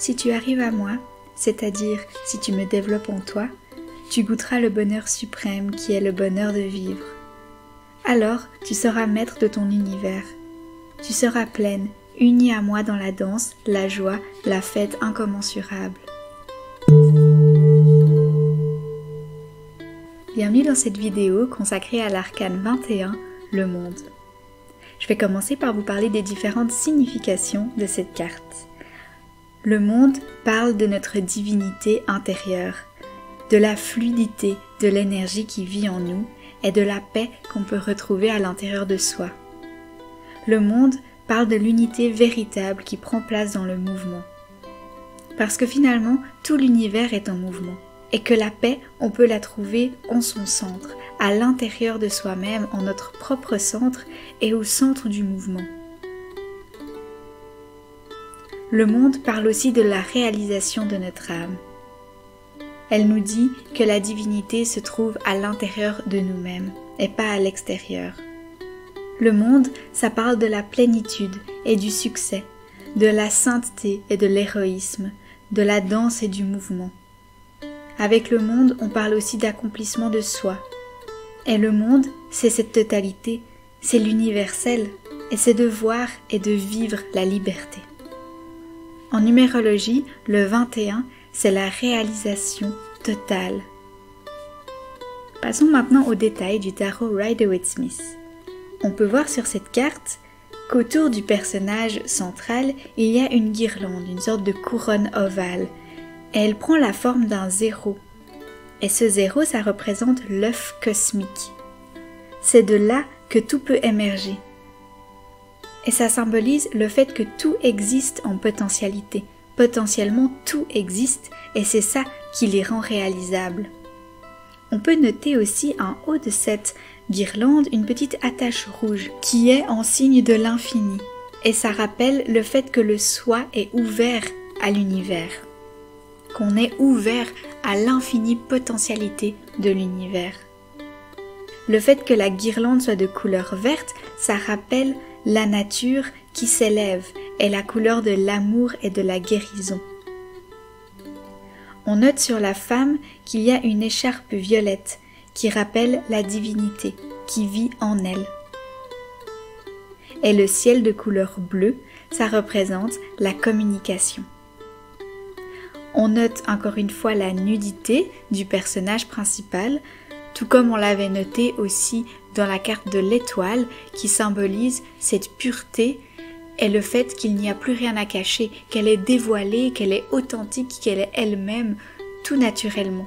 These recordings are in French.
si tu arrives à moi, c'est-à-dire si tu me développes en toi, tu goûteras le bonheur suprême qui est le bonheur de vivre. Alors tu seras maître de ton univers. Tu seras pleine, unie à moi dans la danse, la joie, la fête incommensurable. Bienvenue dans cette vidéo consacrée à l'arcane 21, le monde. Je vais commencer par vous parler des différentes significations de cette carte. Le monde parle de notre divinité intérieure, de la fluidité de l'énergie qui vit en nous et de la paix qu'on peut retrouver à l'intérieur de soi. Le monde parle de l'unité véritable qui prend place dans le mouvement. Parce que finalement, tout l'univers est en mouvement. Et que la paix, on peut la trouver en son centre, à l'intérieur de soi-même, en notre propre centre et au centre du mouvement. Le monde parle aussi de la réalisation de notre âme. Elle nous dit que la divinité se trouve à l'intérieur de nous-mêmes et pas à l'extérieur. Le monde, ça parle de la plénitude et du succès, de la sainteté et de l'héroïsme, de la danse et du mouvement. Avec le monde, on parle aussi d'accomplissement de soi. Et le monde, c'est cette totalité, c'est l'universel, et c'est de voir et de vivre la liberté. En numérologie, le 21, c'est la réalisation totale. Passons maintenant aux détails du tarot Rider-Waite-Smith. On peut voir sur cette carte qu'autour du personnage central, il y a une guirlande, une sorte de couronne ovale. Et elle prend la forme d'un 0. Et ce 0, ça représente l'œuf cosmique. C'est de là que tout peut émerger. Et ça symbolise le fait que tout existe en potentialité. Potentiellement, tout existe et c'est ça qui les rend réalisables. On peut noter aussi en haut de cette guirlande une petite attache rouge qui est en signe de l'infini. Et ça rappelle le fait que le soi est ouvert à l'univers. Qu'on est ouvert à l'infinie potentialité de l'univers. Le fait que la guirlande soit de couleur verte, ça rappelle la nature qui s'élève et la couleur de l'amour et de la guérison. On note sur la femme qu'il y a une écharpe violette qui rappelle la divinité qui vit en elle. Et le ciel de couleur bleue, ça représente la communication. On note encore une fois la nudité du personnage principal, tout comme on l'avait noté aussi dans la carte de l'étoile qui symbolise cette pureté et le fait qu'il n'y a plus rien à cacher, qu'elle est dévoilée, qu'elle est authentique, qu'elle est elle-même tout naturellement,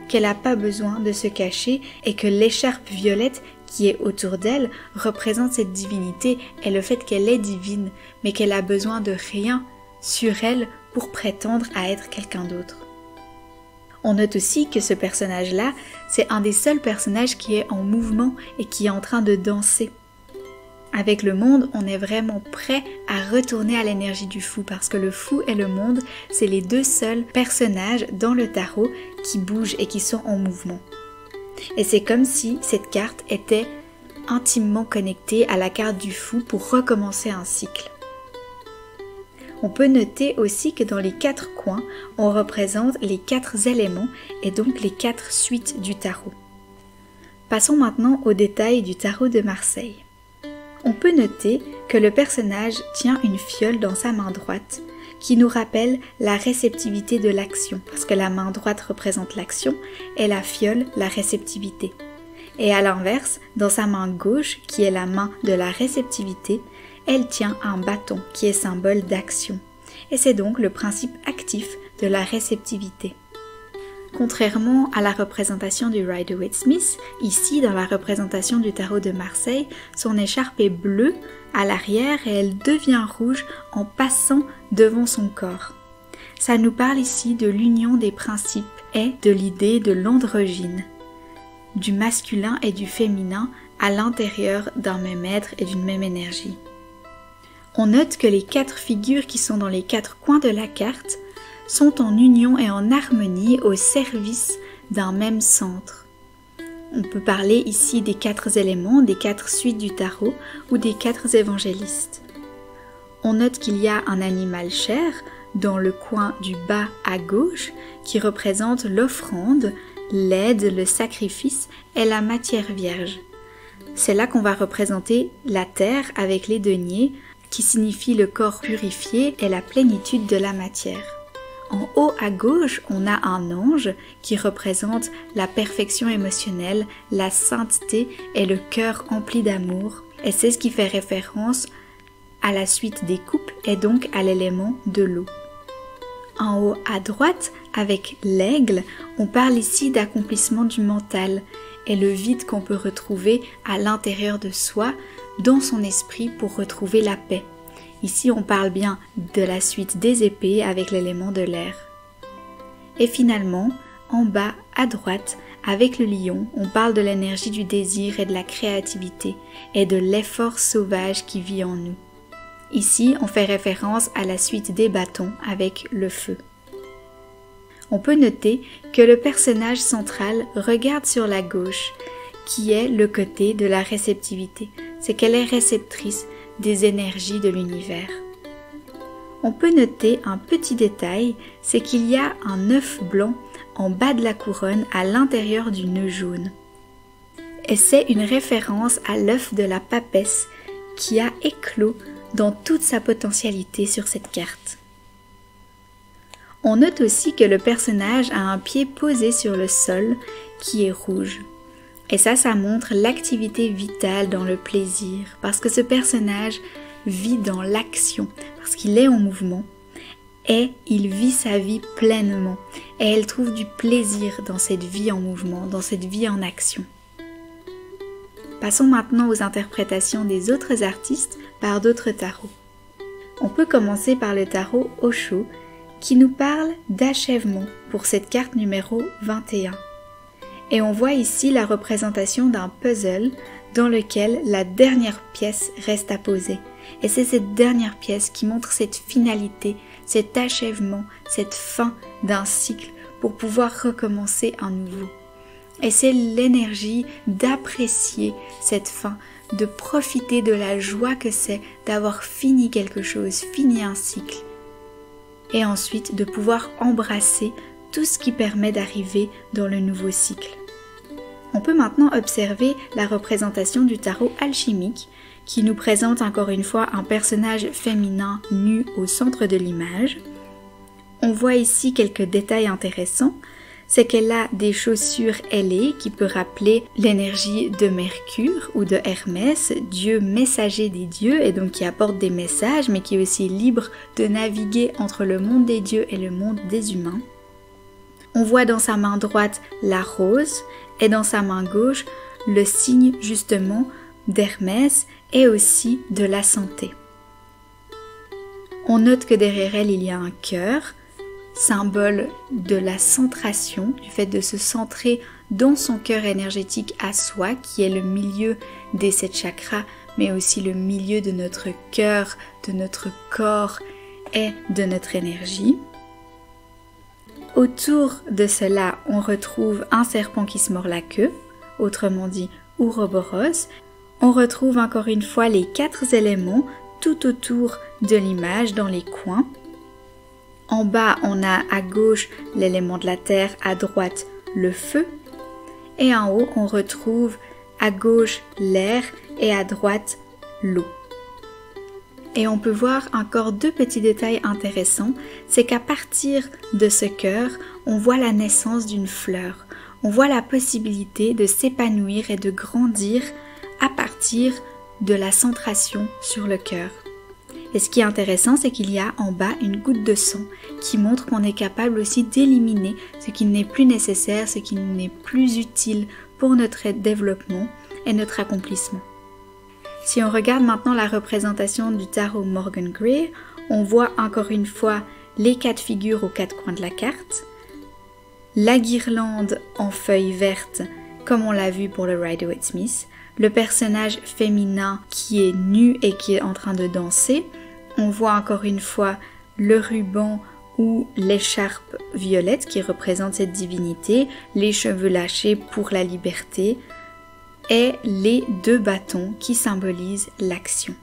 qu'elle n'a pas besoin de se cacher et que l'écharpe violette qui est autour d'elle représente cette divinité et le fait qu'elle est divine, mais qu'elle a besoin de rien sur elle pour prétendre à être quelqu'un d'autre. On note aussi que ce personnage-là, c'est un des seuls personnages qui est en mouvement et qui est en train de danser. Avec le monde, on est vraiment prêt à retourner à l'énergie du fou parce que le fou et le monde, c'est les deux seuls personnages dans le tarot qui bougent et qui sont en mouvement. Et c'est comme si cette carte était intimement connectée à la carte du fou pour recommencer un cycle. On peut noter aussi que dans les 4 coins, on représente les 4 éléments et donc les 4 suites du tarot. Passons maintenant aux détails du tarot de Marseille. On peut noter que le personnage tient une fiole dans sa main droite qui nous rappelle la réceptivité de l'action, parce que la main droite représente l'action et la fiole la réceptivité. Et à l'inverse, dans sa main gauche, qui est la main de la réceptivité, elle tient un bâton qui est symbole d'action. Et c'est donc le principe actif de la réceptivité. Contrairement à la représentation du Rider-Waite-Smith, ici dans la représentation du tarot de Marseille, son écharpe est bleue à l'arrière et elle devient rouge en passant devant son corps. Ça nous parle ici de l'union des principes et de l'idée de l'androgyne, du masculin et du féminin à l'intérieur d'un même être et d'une même énergie. On note que les 4 figures qui sont dans les 4 coins de la carte sont en union et en harmonie au service d'un même centre. On peut parler ici des 4 éléments, des 4 suites du tarot ou des 4 évangélistes. On note qu'il y a un animal cher dans le coin du bas à gauche qui représente l'offrande, l'aide, le sacrifice et la matière vierge. C'est là qu'on va représenter la terre avec les deniers qui signifie le corps purifié et la plénitude de la matière. En haut à gauche, on a un ange qui représente la perfection émotionnelle, la sainteté et le cœur empli d'amour. Et c'est ce qui fait référence à la suite des coupes et donc à l'élément de l'eau. En haut à droite, avec l'aigle, on parle ici d'accomplissement du mental et le vide qu'on peut retrouver à l'intérieur de soi, dans son esprit pour retrouver la paix. Ici, on parle bien de la suite des épées avec l'élément de l'air. Et finalement, en bas à droite, avec le lion, on parle de l'énergie du désir et de la créativité et de l'effort sauvage qui vit en nous. Ici, on fait référence à la suite des bâtons avec le feu. On peut noter que le personnage central regarde sur la gauche, qui est le côté de la réceptivité. C'est qu'elle est réceptrice des énergies de l'univers. On peut noter un petit détail, c'est qu'il y a un œuf blanc en bas de la couronne à l'intérieur du nœud jaune. Et c'est une référence à l'œuf de la papesse qui a éclos dans toute sa potentialité sur cette carte. On note aussi que le personnage a un pied posé sur le sol qui est rouge. Et ça montre l'activité vitale dans le plaisir, parce que ce personnage vit dans l'action, parce qu'il est en mouvement, et il vit sa vie pleinement, et elle trouve du plaisir dans cette vie en mouvement, dans cette vie en action. Passons maintenant aux interprétations des autres artistes par d'autres tarots. On peut commencer par le tarot Osho, qui nous parle d'achèvement pour cette carte numéro 21. Et on voit ici la représentation d'un puzzle dans lequel la dernière pièce reste à poser. Et c'est cette dernière pièce qui montre cette finalité, cet achèvement, cette fin d'un cycle pour pouvoir recommencer un nouveau. Et c'est l'énergie d'apprécier cette fin, de profiter de la joie que c'est d'avoir fini quelque chose, fini un cycle. Et ensuite de pouvoir embrasser tout ce qui permet d'arriver dans le nouveau cycle. On peut maintenant observer la représentation du tarot alchimique qui nous présente encore une fois un personnage féminin nu au centre de l'image. On voit ici quelques détails intéressants, c'est qu'elle a des chaussures ailées qui peut rappeler l'énergie de Mercure ou de Hermès, dieu messager des dieux et donc qui apporte des messages mais qui est aussi libre de naviguer entre le monde des dieux et le monde des humains. On voit dans sa main droite la rose et dans sa main gauche le signe justement d'Hermès et aussi de la santé. On note que derrière elle il y a un cœur, symbole de la centration, du fait de se centrer dans son cœur énergétique à soi, qui est le milieu des 7 chakras, mais aussi le milieu de notre cœur, de notre corps et de notre énergie. Autour de cela, on retrouve un serpent qui se mord la queue, autrement dit Ouroboros. On retrouve encore une fois les 4 éléments tout autour de l'image dans les coins. En bas, on a à gauche l'élément de la terre, à droite le feu. Et en haut, on retrouve à gauche l'air et à droite l'eau. Et on peut voir encore 2 petits détails intéressants, c'est qu'à partir de ce cœur, on voit la naissance d'une fleur. On voit la possibilité de s'épanouir et de grandir à partir de la centration sur le cœur. Et ce qui est intéressant, c'est qu'il y a en bas une goutte de sang qui montre qu'on est capable aussi d'éliminer ce qui n'est plus nécessaire, ce qui n'est plus utile pour notre développement et notre accomplissement. Si on regarde maintenant la représentation du tarot Morgan Gray, on voit encore une fois les 4 figures aux 4 coins de la carte, la guirlande en feuilles vertes comme on l'a vu pour le Rider-Waite-Smith, le personnage féminin qui est nu et qui est en train de danser. On voit encore une fois le ruban ou l'écharpe violette qui représente cette divinité, les cheveux lâchés pour la liberté et les 2 bâtons qui symbolisent l'action.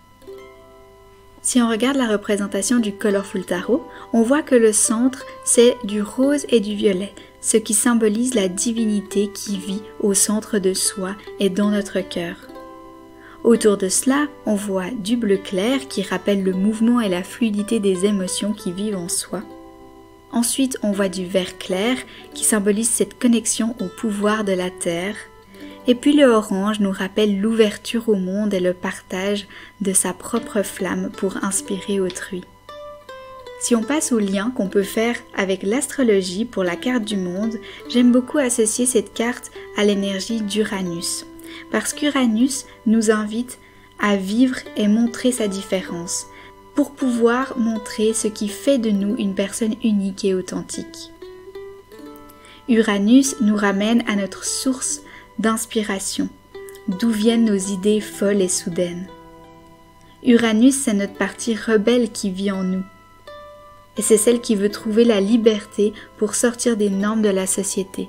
Si on regarde la représentation du Colorful Tarot, on voit que le centre, c'est du rose et du violet, ce qui symbolise la divinité qui vit au centre de soi et dans notre cœur. Autour de cela, on voit du bleu clair qui rappelle le mouvement et la fluidité des émotions qui vivent en soi. Ensuite, on voit du vert clair qui symbolise cette connexion au pouvoir de la terre. Et puis le orange nous rappelle l'ouverture au monde et le partage de sa propre flamme pour inspirer autrui. Si on passe au lien qu'on peut faire avec l'astrologie pour la carte du monde, j'aime beaucoup associer cette carte à l'énergie d'Uranus. Parce qu'Uranus nous invite à vivre et montrer sa différence, pour pouvoir montrer ce qui fait de nous une personne unique et authentique. Uranus nous ramène à notre source d'inspiration, d'où viennent nos idées folles et soudaines. Uranus, c'est notre partie rebelle qui vit en nous. Et c'est celle qui veut trouver la liberté pour sortir des normes de la société.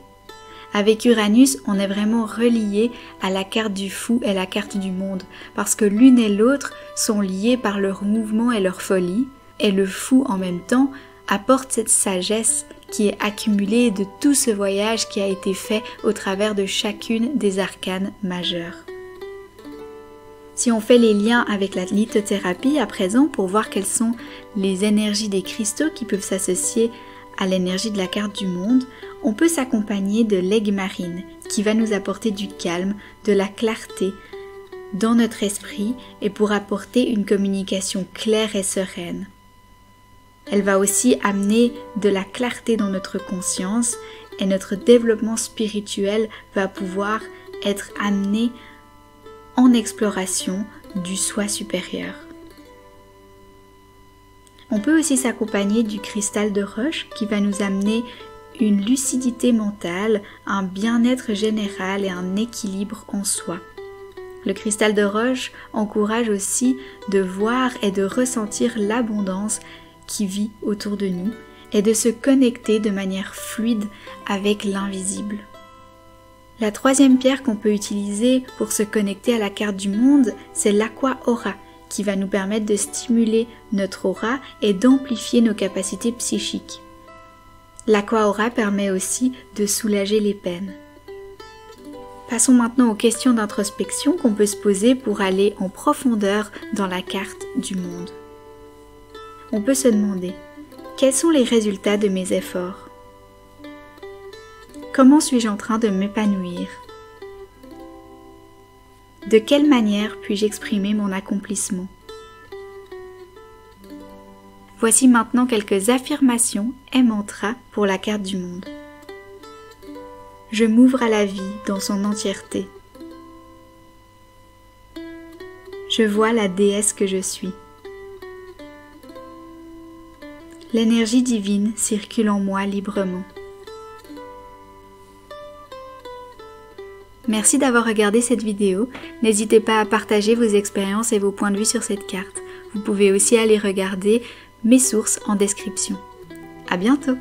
Avec Uranus, on est vraiment relié à la carte du fou et la carte du monde, parce que l'une et l'autre sont liées par leur mouvement et leur folie, et le fou en même temps apporte cette sagesse qui est accumulée de tout ce voyage qui a été fait au travers de chacune des arcanes majeures. Si on fait les liens avec la lithothérapie à présent pour voir quelles sont les énergies des cristaux qui peuvent s'associer à l'énergie de la carte du monde, on peut s'accompagner de l'aigle marine qui va nous apporter du calme, de la clarté dans notre esprit et pour apporter une communication claire et sereine. Elle va aussi amener de la clarté dans notre conscience et notre développement spirituel va pouvoir être amené en exploration du soi supérieur. On peut aussi s'accompagner du cristal de roche qui va nous amener une lucidité mentale, un bien-être général et un équilibre en soi. Le cristal de roche encourage aussi de voir et de ressentir l'abondance qui vit autour de nous et de se connecter de manière fluide avec l'invisible. La troisième pierre qu'on peut utiliser pour se connecter à la carte du monde, c'est l'Aqua Aura, qui va nous permettre de stimuler notre aura et d'amplifier nos capacités psychiques. L'Aqua Aura permet aussi de soulager les peines. Passons maintenant aux questions d'introspection qu'on peut se poser pour aller en profondeur dans la carte du monde. On peut se demander, quels sont les résultats de mes efforts? Comment suis-je en train de m'épanouir? De quelle manière puis-je exprimer mon accomplissement? Voici maintenant quelques affirmations et mantras pour la carte du monde. Je m'ouvre à la vie dans son entièreté. Je vois la déesse que je suis. L'énergie divine circule en moi librement. Merci d'avoir regardé cette vidéo. N'hésitez pas à partager vos expériences et vos points de vue sur cette carte. Vous pouvez aussi aller regarder mes sources en description. À bientôt!